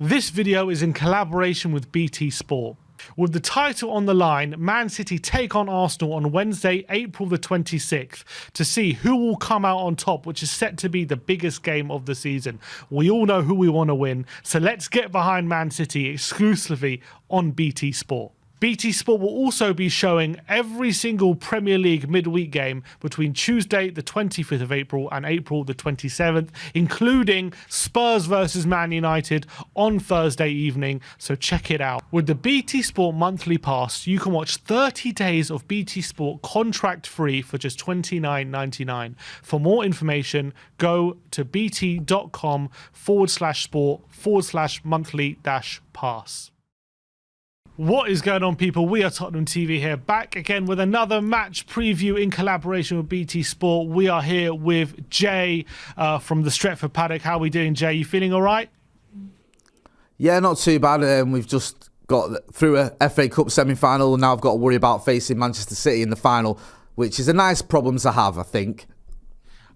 This video is in collaboration with BT Sport. With the title on the line, Man City take on Arsenal on Wednesday, April the 26th, to see who will come out on top, which is set to be the biggest game of the season. We all know who we want to win, so let's get behind Man City exclusively on BT Sport. BT Sport will also be showing every single Premier League midweek game between Tuesday the 25th of April and April the 27th, including Spurs versus Man United on Thursday evening, so check it out. With the BT Sport monthly pass, you can watch 30 days of BT Sport contract free for just $29.99. For more information, go to bt.com/sport/monthly-pass. What is going on, people? We are Tottenham TV here, back again with another match preview in collaboration with BT Sport. We are here with Jay from the Stretford Paddock. How are we doing, Jay? You feeling all right? Yeah, not too bad. We've just got through a FA Cup semi-final, and now I've got to worry about facing Manchester City in the final, which is a nice problem to have, I think.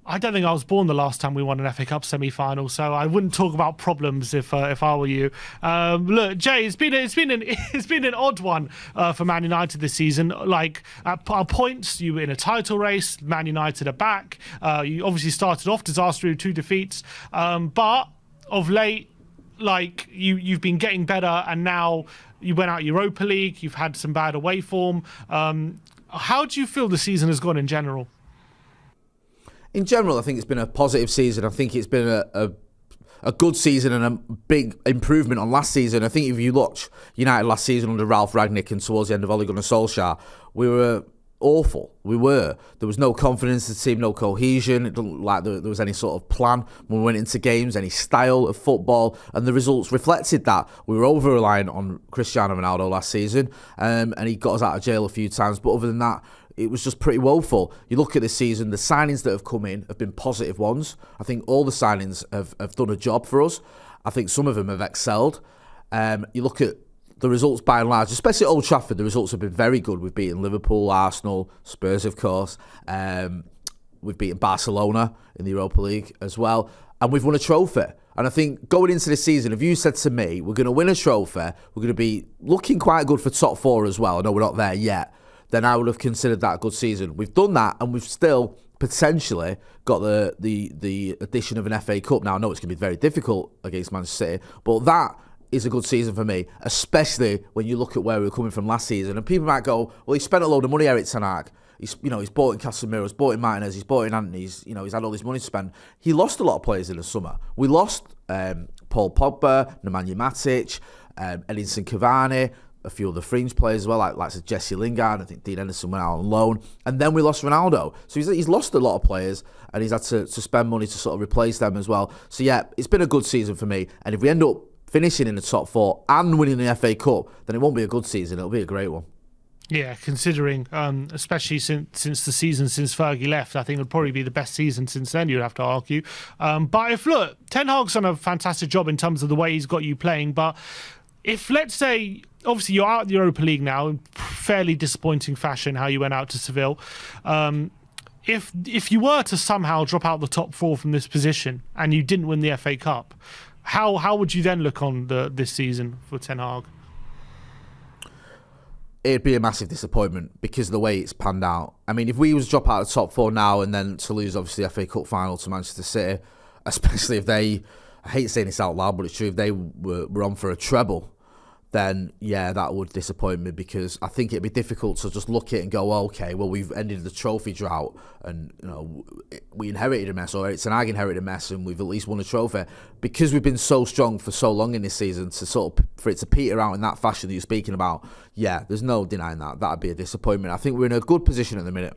I don't think I was born the last time we won an FA Cup semi-final, so I wouldn't talk about problems if I were you. Look, Jay, it's been an odd one for Man United this season. Like at points, you were in a title race. Man United are back. You obviously started off disastrously with 2 defeats, but of late, like you've been getting better, and now you went out Europa League. You've had some bad away form. How do you feel the season has gone in general? In general, I think it's been a positive season. I think it's been a good season and a big improvement on last season. I think if you watch United last season under Ralph Rangnick and towards the end of Ole Gunnar Solskjaer, we were awful. We were. There was no confidence in the team, no cohesion. It didn't look like there was any sort of plan when we went into games, any style of football, and the results reflected that. We were over-reliant on Cristiano Ronaldo last season, and he got us out of jail a few times, but other than that, it was just pretty woeful. You look at this season, the signings that have come in have been positive ones. I think all the signings have done a job for us. I think some of them have excelled. You look at the results by and large, especially at Old Trafford, the results have been very good. We've beaten Liverpool, Arsenal, Spurs, of course. We've beaten Barcelona in the Europa League as well. And we've won a trophy. And I think going into this season, if you said to me, we're going to win a trophy, we're going to be looking quite good for top 4 as well, I know we're not there yet, then I would have considered that a good season. We've done that, and we've still potentially got the addition of an FA Cup. Now, I know it's going to be very difficult against Manchester City, but that is a good season for me, especially when you look at where we were coming from last season. And people might go, well, he spent a load of money, Eriksen. He's bought in Casemiro, he's bought in Martinez, he's bought in Antony, he's had all this money to spend. He lost a lot of players in the summer. We lost Paul Pogba, Nemanja Matic, Edinson Cavani, a few other fringe players as well, like Jesse Lingard. I think Dean Henderson went out on loan. And then we lost Ronaldo. So he's lost a lot of players, and he's had to spend money to sort of replace them as well. So yeah, it's been a good season for me. And if we end up finishing in the top 4 and winning the FA Cup, then it won't be a good season. It'll be a great one. Yeah, considering, especially since the season since Fergie left, I think it would probably be the best season since then, you'd have to argue. But look, Ten Hag's done a fantastic job in terms of the way he's got you playing, but if, let's say, obviously you're out of the Europa League now in fairly disappointing fashion, how you went out to Seville. If you were to somehow drop out the top 4 from this position and you didn't win the FA Cup, how would you then look on this season for Ten Hag? It'd be a massive disappointment because of the way it's panned out. I mean, if we was to drop out of the top 4 now and then to lose, obviously, the FA Cup final to Manchester City, especially if they, I hate saying this out loud, but it's true, if they were on for a treble, then yeah, that would disappoint me, because I think it'd be difficult to just look at it and go, okay, well, we've ended the trophy drought, and we inherited a mess, or Eriksen inherited a mess, and we've at least won a trophy. Because we've been so strong for so long in this season, for it to peter out in that fashion that you're speaking about, yeah, there's no denying that. That'd be a disappointment. I think we're in a good position at the minute.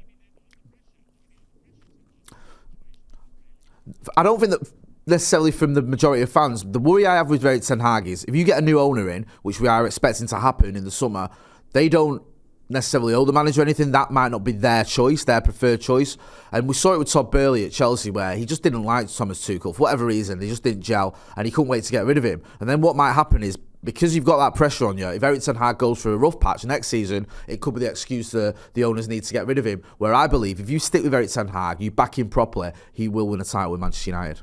I don't think that necessarily from the majority of fans, the worry I have with Erik ten Hag is if you get a new owner in, which we are expecting to happen in the summer, they don't necessarily owe the manager anything. That might not be their choice, their preferred choice. And we saw it with Todd Boehly at Chelsea, where he just didn't like Thomas Tuchel for whatever reason. They just didn't gel, and he couldn't wait to get rid of him. And then what might happen is, because you've got that pressure on you, if Erik ten Hag goes through a rough patch next season, it could be the excuse the owners need to get rid of him. Where I believe if you stick with Erik ten Hag, you back him properly, he will win a title with Manchester United.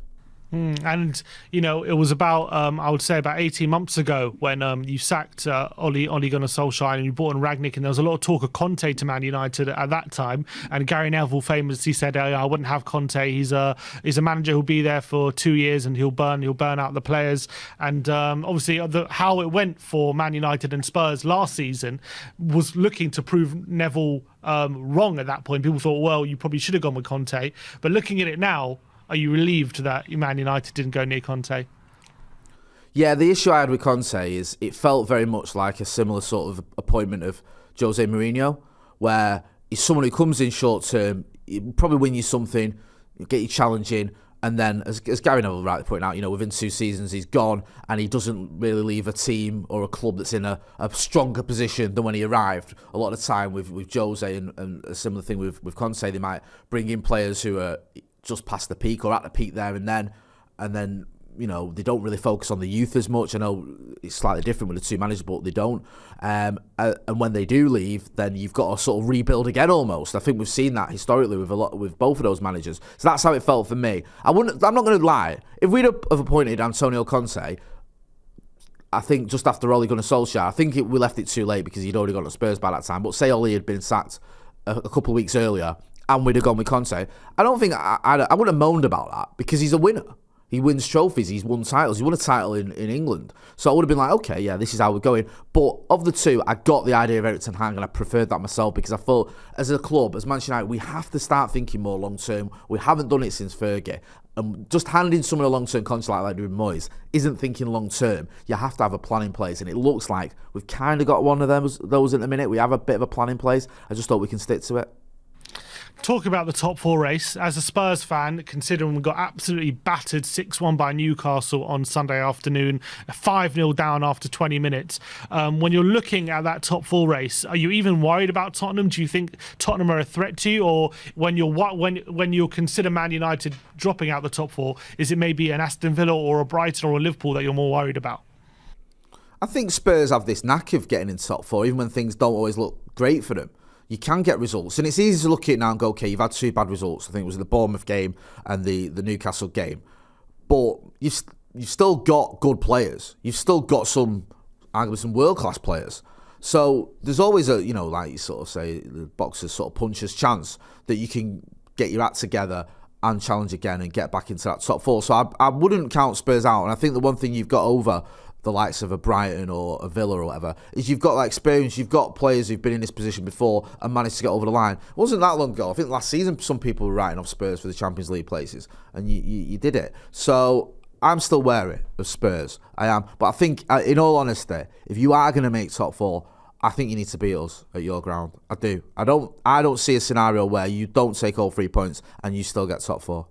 And, it was about, I would say about 18 months ago when you sacked Ole Gunnar Solskjaer and you brought in Ragnick, and there was a lot of talk of Conte to Man United at that time. And Gary Neville famously said, I wouldn't have Conte. He's a manager who'll be there for 2 years and he'll burn out the players. And obviously how it went for Man United and Spurs last season was looking to prove Neville wrong at that point. People thought, well, you probably should have gone with Conte. But looking at it now, are you relieved that Man United didn't go near Conte? Yeah, the issue I had with Conte is it felt very much like a similar sort of appointment of Jose Mourinho, where he's someone who comes in short term, probably win you something, get you challenging, and then, as Gary Neville rightly pointed out, within 2 seasons he's gone, and he doesn't really leave a team or a club that's in a stronger position than when he arrived. A lot of the time with Jose and a similar thing with Conte, they might bring in players who are just past the peak or at the peak there and then they don't really focus on the youth as much. I know it's slightly different with the 2 managers, but they don't. And when they do leave, then you've got to sort of rebuild again almost. I think we've seen that historically with both of those managers. So that's how it felt for me. I'm not going to lie. If we'd have appointed Antonio Conte, I think just after Ole Gunnar Solskjaer, I think we left it too late because he'd already gone to Spurs by that time. But say Ole had been sacked a couple of weeks earlier, and we'd have gone with Conte, I don't think I wouldn't have moaned about that because he's a winner. He wins trophies. He's won titles. He won a title in England. So I would have been like, okay, yeah, this is how we're going. But of the 2, I got the idea of Erik ten Hag, and I preferred that myself because I thought, as a club, as Manchester United, we have to start thinking more long term. We haven't done it since Fergie. And just handing someone a long-term contract like doing Moyes isn't thinking long-term. You have to have a plan in place. And it looks like we've kind of got one of those at the minute. We have a bit of a plan in place. I just thought we can stick to it. Talk about the top 4 race. As a Spurs fan, considering we got absolutely battered 6-1 by Newcastle on Sunday afternoon, 5-0 down after 20 minutes. When you're looking at that top 4 race, are you even worried about Tottenham? Do you think Tottenham are a threat to you? Or when you consider Man United dropping out the top 4, is it maybe an Aston Villa or a Brighton or a Liverpool that you're more worried about? I think Spurs have this knack of getting in top 4, even when things don't always look great for them. You can get results, and it's easy to look at it now and go, okay, you've had 2 bad results. I think it was the Bournemouth game and the Newcastle game, but you've still got good players. You've still got arguably some world-class players. So there's always a, like you sort of say, the boxers sort of puncher's chance that you can get your act together and challenge again and get back into that top 4. So I wouldn't count Spurs out, and I think the one thing you've got over the likes of a Brighton or a Villa or whatever, is you've got that experience, you've got players who've been in this position before and managed to get over the line. It wasn't that long ago. I think last season some people were writing off Spurs for the Champions League places, and you did it. So I'm still wary of Spurs. I am. But I think, in all honesty, if you are going to make top 4, I think you need to beat us at your ground. I do. I don't see a scenario where you don't take all 3 points and you still get top 4.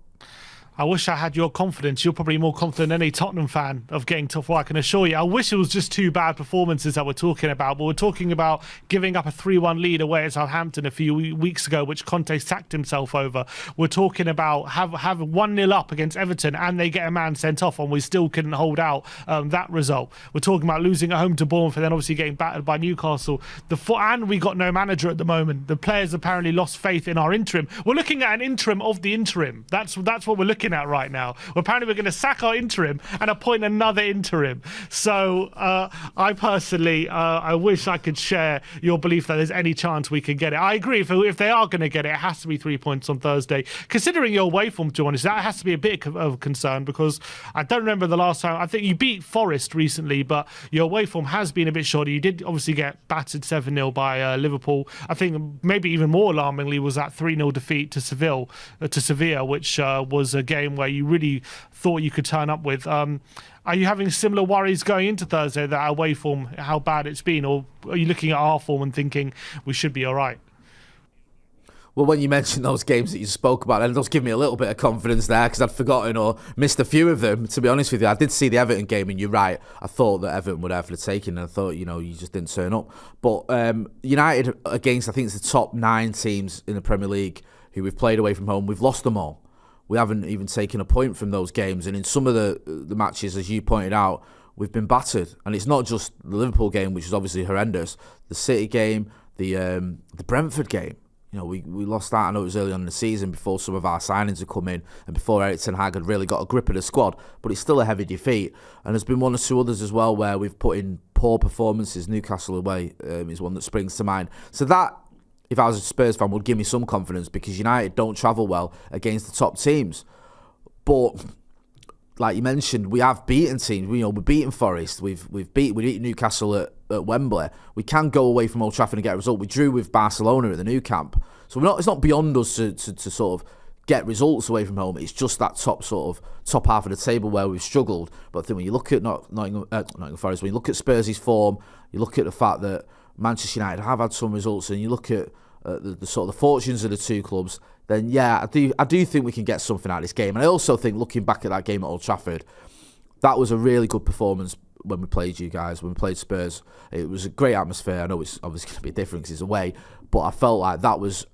I wish I had your confidence. You're probably more confident than any Tottenham fan of getting top 4, I can assure you. I wish it was just 2 bad performances that we're talking about, but we're talking about giving up a 3-1 lead away at Southampton a few weeks ago, which Conte sacked himself over. We're talking about have 1-0 up against Everton and they get a man sent off and we still couldn't hold out that result. We're talking about losing at home to Bournemouth and then obviously getting battered by Newcastle. And we got no manager at the moment. The players apparently lost faith in our interim. We're looking at an interim of the interim. That's what we're looking at right now. Apparently we're going to sack our interim and appoint another interim. So I personally I wish I could share your belief that there's any chance we can get it. I agree, if they are going to get it, it has to be 3 points on Thursday. Considering your away form, to be honest, that has to be a bit of concern, because I don't remember the last time. I think you beat Forest recently, but your away form has been a bit shoddy. You did obviously get battered 7-0 by Liverpool. I think maybe even more alarmingly was that 3-0 defeat to Sevilla, which was a game where you really thought you could turn up with. Are you having similar worries going into Thursday, that away form, how bad it's been, or are you looking at our form and thinking we should be all right? Well, when you mentioned those games that you spoke about, it does give me a little bit of confidence there, because I'd forgotten or missed a few of them, to be honest with you. I did see the Everton game, and you're right. I thought that Everton would have the taking, and I thought, you just didn't turn up. But United against, I think it's the top 9 teams in the Premier League who we've played away from home, we've lost them all. We haven't even taken a point from those games. And in some of the matches, as you pointed out, we've been battered. And it's not just the Liverpool game, which is obviously horrendous. The City game, the Brentford game. we lost that. I know it was early on in the season before some of our signings had come in and before Erik ten Hag had really got a grip of the squad. But it's still a heavy defeat. And there's been one or two others as well where we've put in poor performances. Newcastle away is one that springs to mind. So that, if I was a Spurs fan, would give me some confidence because United don't travel well against the top teams. But like you mentioned, we have beaten teams. We're beating Forest. We've beaten Newcastle at Wembley. We can go away from Old Trafford and get a result. We drew with Barcelona at the Nou Camp. So it's not beyond us to sort of get results away from home. It's just that top half of the table where we've struggled. But I think when you look at Nottingham Forest, when you look at Spurs' form, you look at the fact that Manchester United have had some results, and you look at the sort of the fortunes of the two clubs, then yeah, I do think we can get something out of this game. And I also think, looking back at that game at Old Trafford, that was a really good performance when we played you guys, when we played Spurs. It was a great atmosphere. I know it's obviously going to be different because it's away, but I felt like that was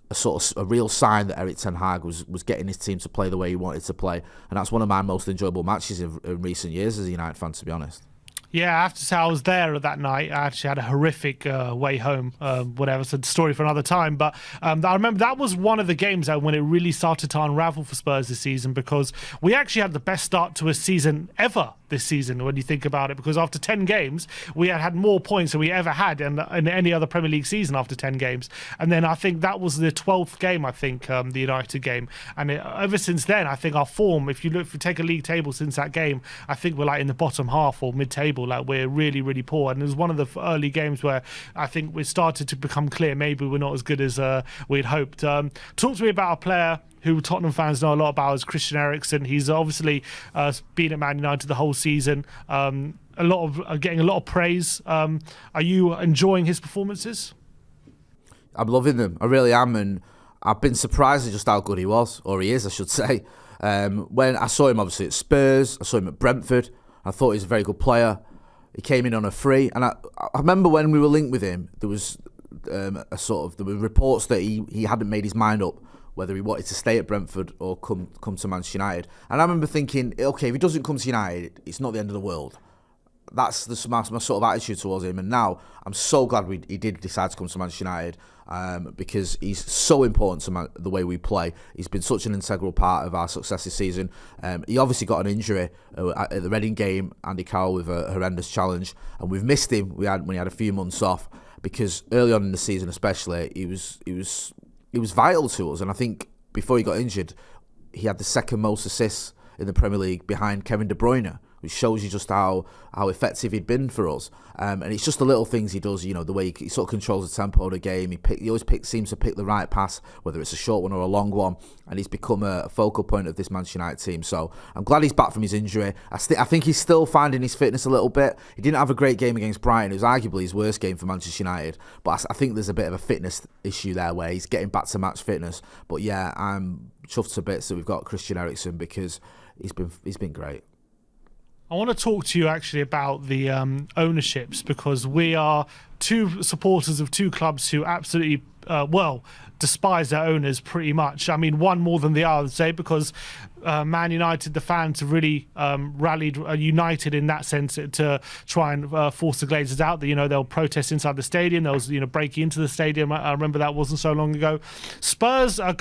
a real sign that Erik ten Hag was getting his team to play the way he wanted to play. And that's one of my most enjoyable matches in recent years as a United fan, to be honest. Yeah, I have to say I was there that night. I actually had a horrific way home, whatever, so story for another time. But I remember that was one of the games when it really started to unravel for Spurs this season, because we actually had the best start to a season ever this season when you think about it, because after 10 games we had more points than we ever had in any other Premier League season after 10 games. And then I think that was the 12th game, I think, the United game. And ever since then, I think our form, if you take a league table since that game, I think we're like in the bottom half or mid-table. Like, we're really, really poor. And it was one of the early games where I think we started to become clear maybe we're not as good as we'd hoped. Talk to me about a player who Tottenham fans know a lot about, is Christian Eriksen. He's obviously been at Man United the whole season. Getting a lot of praise. Are you enjoying his performances? I'm loving them. I really am, and I've been surprised at just how good he was, or he is, I should say. When I saw him, obviously at Spurs, I saw him at Brentford. I thought he was a very good player. He came in on a free, and I remember when we were linked with him, there was there were reports that he hadn't made his mind up whether he wanted to stay at Brentford or come to Manchester United. And I remember thinking, okay, if he doesn't come to United, it's not the end of the world. That's my sort of attitude towards him. And now I'm so glad he did decide to come to Manchester United, because he's so important to the way we play. He's been such an integral part of our success this season. He obviously got an injury at the Reading game, Andy Carroll, with a horrendous challenge, and we've missed him. When he had a few months off, because early on in the season especially, he was vital to us. And I think before he got injured, he had the second most assists in the Premier League behind Kevin De Bruyne, which shows you just how effective he'd been for us. And it's just the little things he does, the way he sort of controls the tempo of the game. He always seems to pick the right pass, whether it's a short one or a long one, and he's become a focal point of this Manchester United team. So I'm glad he's back from his injury. I think he's still finding his fitness a little bit. He didn't have a great game against Brighton. It was arguably his worst game for Manchester United, but I think there's a bit of a fitness issue there where he's getting back to match fitness. But yeah, I'm chuffed to bits that we've got Christian Eriksen, because he's been great. I want to talk to you actually about the ownerships, because we are two supporters of two clubs who absolutely, despise their owners pretty much. I mean, one more than the other, I'd say, because Man United, the fans have really rallied, united in that sense to try and force the Glazers out. They'll protest inside the stadium. There was, breaking into the stadium. I remember that wasn't so long ago. Spurs are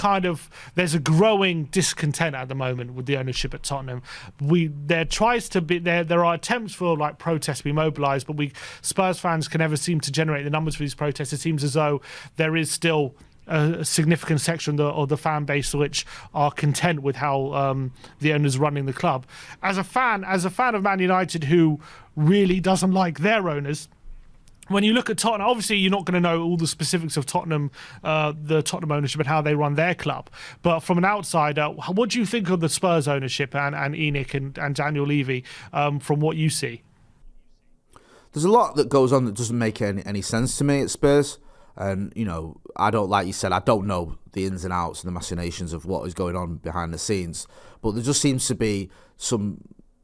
there's a growing discontent at the moment with the ownership at Tottenham. There are attempts for protests to be mobilised, but Spurs fans can never seem to generate the numbers for these protests. It seems as though there is still a significant section of the fan base which are content with how the owner's running the club. As a fan of Man United who really doesn't like their owners, when you look at Tottenham, obviously you're not going to know all the specifics of Tottenham, the Tottenham ownership and how they run their club. But from an outsider, what do you think of the Spurs ownership and ENIC and Daniel Levy from what you see? There's a lot that goes on that doesn't make any sense to me at Spurs. And, I don't, like you said, I don't know the ins and outs and the machinations of what is going on behind the scenes. But there just seems to be some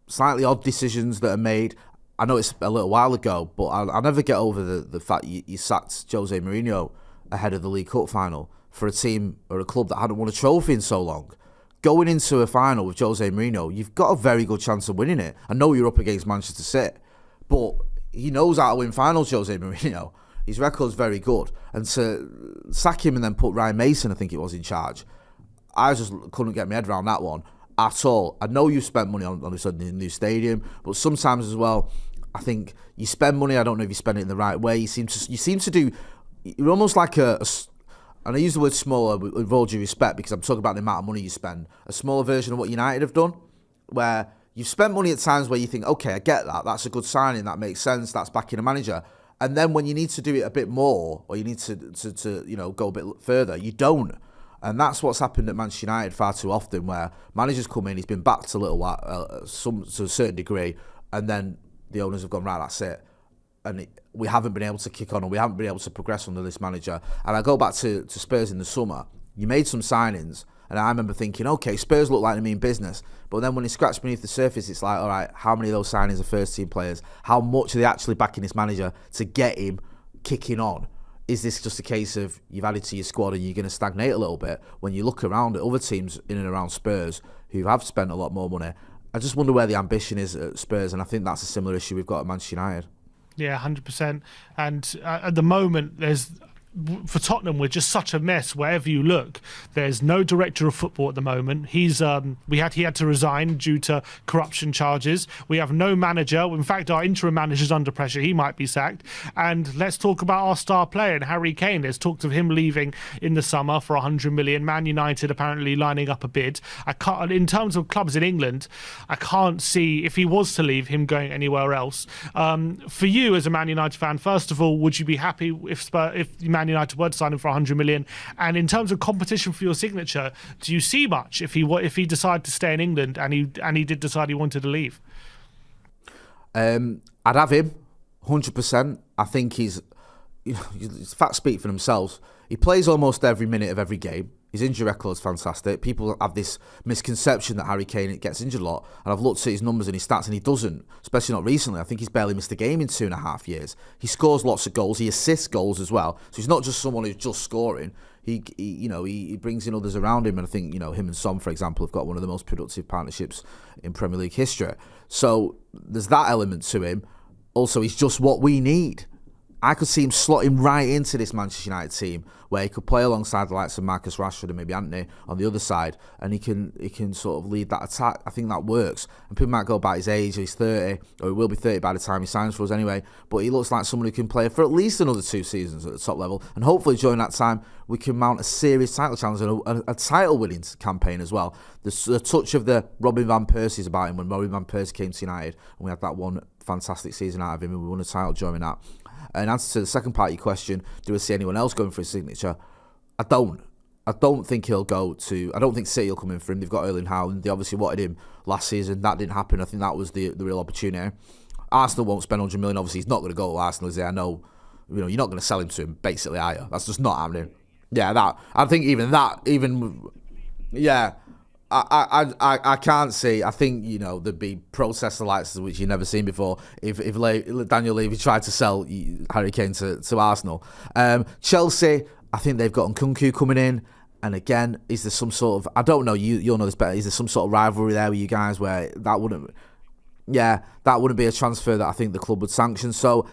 slightly odd decisions that are made. I know it's a little while ago, but I'll never get over the fact you sacked Jose Mourinho ahead of the League Cup final for a team or a club that hadn't won a trophy in so long. Going into a final with Jose Mourinho, you've got a very good chance of winning it. I know you're up against Manchester City, but he knows how to win finals, Jose Mourinho. His record's very good. And to sack him and then put Ryan Mason, I think it was, in charge, I just couldn't get my head around that one at all. I know you spent money on this new stadium, but sometimes as well, I think you spend money. I don't know if you spend it in the right way. You seem to do. You're almost like and I use the word smaller with all due respect because I'm talking about the amount of money you spend. A smaller version of what United have done, where you've spent money at times where you think, okay, I get that. That's a good signing. That makes sense. That's backing a manager. And then when you need to do it a bit more, or you need to go a bit further, you don't. And that's what's happened at Manchester United far too often, where managers come in, he's been backed a little while, to a certain degree, and then the owners have gone, right, that's it. And we haven't been able to kick on, and we haven't been able to progress under this manager. And I go back to Spurs in the summer. You made some signings, and I remember thinking, okay, Spurs look like they mean business. But then when you scratch beneath the surface, it's like, all right, how many of those signings are first-team players? How much are they actually backing this manager to get him kicking on? Is this just a case of you've added to your squad and you're going to stagnate a little bit? When you look around at other teams in and around Spurs who have spent a lot more money, I just wonder where the ambition is at Spurs, and I think that's a similar issue we've got at Manchester United. Yeah, 100%. And at the moment, for Tottenham, we're just such a mess wherever you look. There's no director of football at the moment. He had to resign due to corruption charges. We have no manager. In fact, our interim manager's under pressure. He might be sacked. And let's talk about our star player, and Harry Kane. There's talks of him leaving in the summer for 100 million. Man United apparently lining up a bid. In terms of clubs in England, I can't see, if he was to leave, him going anywhere else. For you as a Man United fan, first of all, would you be happy if Man United were to sign him for 100 million? And in terms of competition for your signature, do you see much if he decided to stay in England and he did decide he wanted to leave? I'd have him 100%. I think his facts speak for themselves. He plays almost every minute of every game. His injury record's fantastic. People have this misconception that Harry Kane gets injured a lot, and I've looked at his numbers and his stats, and he doesn't, especially not recently. I think he's barely missed a game in 2.5 years. He scores lots of goals. He assists goals as well. So he's not just someone who's just scoring. He brings in others around him, and I think him and Son, for example, have got one of the most productive partnerships in Premier League history. So there's that element to him. Also, he's just what we need. I could see him slotting right into this Manchester United team where he could play alongside the likes of Marcus Rashford and maybe Antony on the other side, and he can sort of lead that attack. I think that works. And people might go about his age, he's 30, or he will be 30 by the time he signs for us anyway, but he looks like someone who can play for at least another 2 seasons at the top level, and hopefully during that time we can mount a serious title challenge and a title-winning campaign as well. There's a touch of the Robin Van Persie's about him when Robin Van Persie came to United, and we had that one fantastic season out of him, and we won a title during that. In answer to the second part of your question, do I see anyone else going for his signature? I don't. I don't think he'll go to... I don't think City will come in for him. They've got Erling Haaland. They obviously wanted him last season. That didn't happen. I think that was the real opportunity. Arsenal won't spend 100 million. Obviously, he's not going to go to Arsenal, is he? I know, you're not going to sell him to him, basically, are you? That's just not happening. Yeah, that... I think yeah... I can't see. I think there'd be protests the likes of which you've never seen before if Daniel Levy tried to sell Harry Kane to Arsenal. Chelsea, I think they've got Nkunku coming in, and again, is there some sort of, I don't know, you'll know this better, is there some sort of rivalry there with you guys where that wouldn't be a transfer that I think the club would sanction? So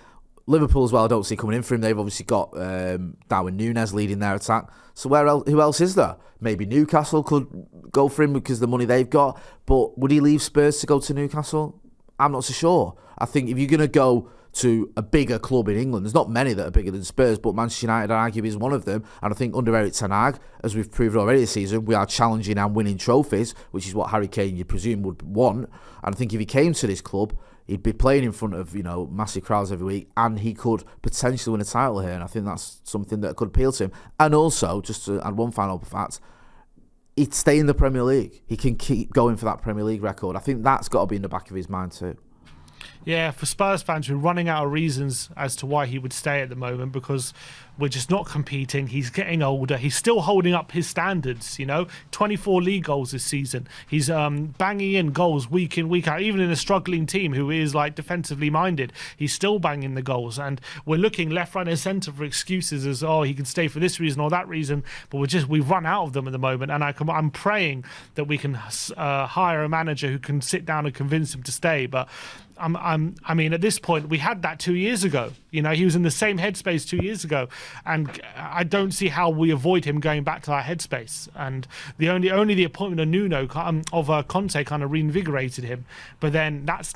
Liverpool as well, I don't see coming in for him. They've obviously got Darwin Núñez leading their attack. So who else is there? Maybe Newcastle could go for him because of the money they've got. But would he leave Spurs to go to Newcastle? I'm not so sure. I think if you're going to go to a bigger club in England, there's not many that are bigger than Spurs, but Manchester United, I argue, is one of them. And I think under Erik ten Hag, as we've proven already this season, we are challenging and winning trophies, which is what Harry Kane, you presume, would want. And I think if he came to this club, he'd be playing in front of, massive crowds every week, and he could potentially win a title here. And I think that's something that could appeal to him. And also, just to add one final fact, he'd stay in the Premier League. He can keep going for that Premier League record. I think that's got to be in the back of his mind too. Yeah, for Spurs fans, we're running out of reasons as to why he would stay at the moment, because we're just not competing. He's getting older. He's still holding up his standards, 24 league goals this season. He's banging in goals week in, week out, even in a struggling team who is defensively minded. He's still banging the goals, and we're looking left, right and centre for excuses as, he can stay for this reason or that reason, but we've run out of them at the moment, and I'm praying that we can hire a manager who can sit down and convince him to stay. But I mean, at this point, we had that 2 years ago. You know, he was in the same headspace 2 years ago, and I don't see how we avoid him going back to that headspace. And only the appointment of Nuno of Conte kind of reinvigorated him, but then that's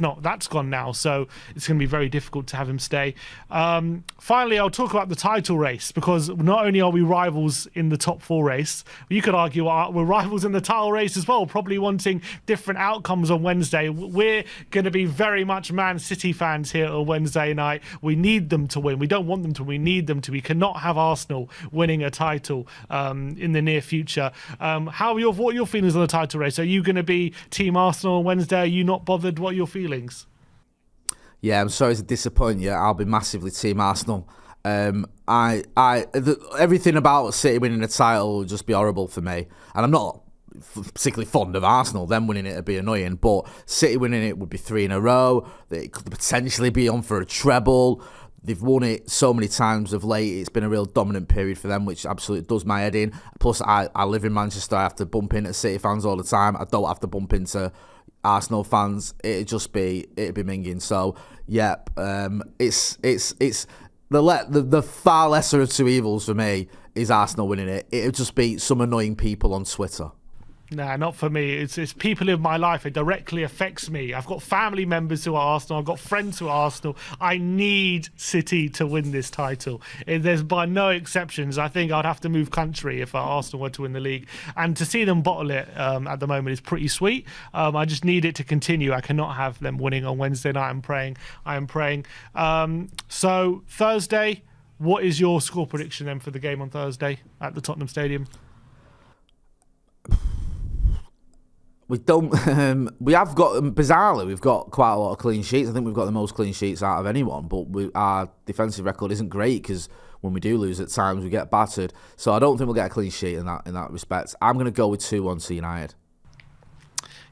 gone now. So it's going to be very difficult to have him stay. Finally, I'll talk about the title race, because not only are we rivals in the top 4 race, you could argue we're rivals in the title race as well, probably wanting different outcomes on Wednesday. We're going to be very much Man City fans here on Wednesday night. We need them to win. We don't want them to. We need them to. We cannot have Arsenal winning a title in the near future. What are your feelings on the title race? Are you going to be Team Arsenal on Wednesday? Are you not bothered? What are your feelings? Yeah, I'm sorry to disappoint you. I'll be massively Team Arsenal. Everything about City winning the title would just be horrible for me, and I'm not particularly fond of Arsenal. Them winning it would be annoying, but City winning it would be 3 in a row. They could potentially be on for a treble. They've won it so many times of late. It's been a real dominant period for them, which absolutely does my head in. Plus, I live in Manchester. I have to bump into City fans all the time. I don't have to bump into Arsenal fans. It'd be minging. So, yeah, it's the far lesser of two evils for me is Arsenal winning it. It would just be some annoying people on Twitter. Nah, not for me. It's people in my life. It directly affects me. I've got family members who are Arsenal. I've got friends who are Arsenal. I need City to win this title. There's by no exceptions. I think I'd have to move country if Arsenal were to win the league. And to see them bottle it at the moment is pretty sweet. I just need it to continue. I cannot have them winning on Wednesday night. I am praying. So Thursday, what is your score prediction then for the game on Thursday at the Tottenham Stadium? We don't. We have got, bizarrely, we've got quite a lot of clean sheets. I think we've got the most clean sheets out of anyone. But our defensive record isn't great, because when we do lose at times, we get battered. So I don't think we'll get a clean sheet in that respect. I'm going to go with 2-1 to United.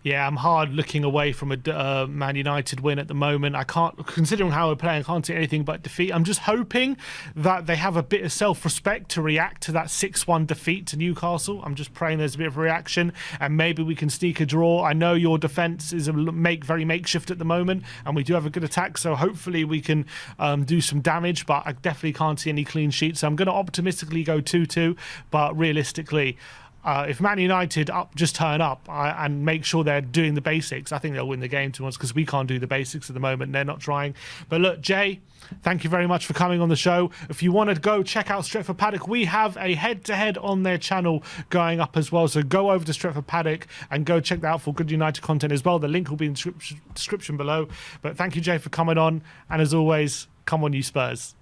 Yeah, I'm hard looking away from a Man United win at the moment. I can't, considering how we're playing, I can't see anything but defeat. I'm just hoping that they have a bit of self-respect to react to that 6-1 defeat to Newcastle. I'm just praying there's a bit of a reaction, and maybe we can sneak a draw. I know your defence is very makeshift at the moment, and we do have a good attack, so hopefully we can do some damage, but I definitely can't see any clean sheets. So I'm going to optimistically go 2-2, but realistically, if Man United just turn up and make sure they're doing the basics, I think they'll win the game to us, because we can't do the basics at the moment. They're not trying. But look, Jay, thank you very much for coming on the show. If you want to go check out Stretford Paddock, we have a head-to-head on their channel going up as well. So go over to Stretford Paddock and go check that out for good United content as well. The link will be in the description below. But thank you, Jay, for coming on. And as always, come on, you Spurs.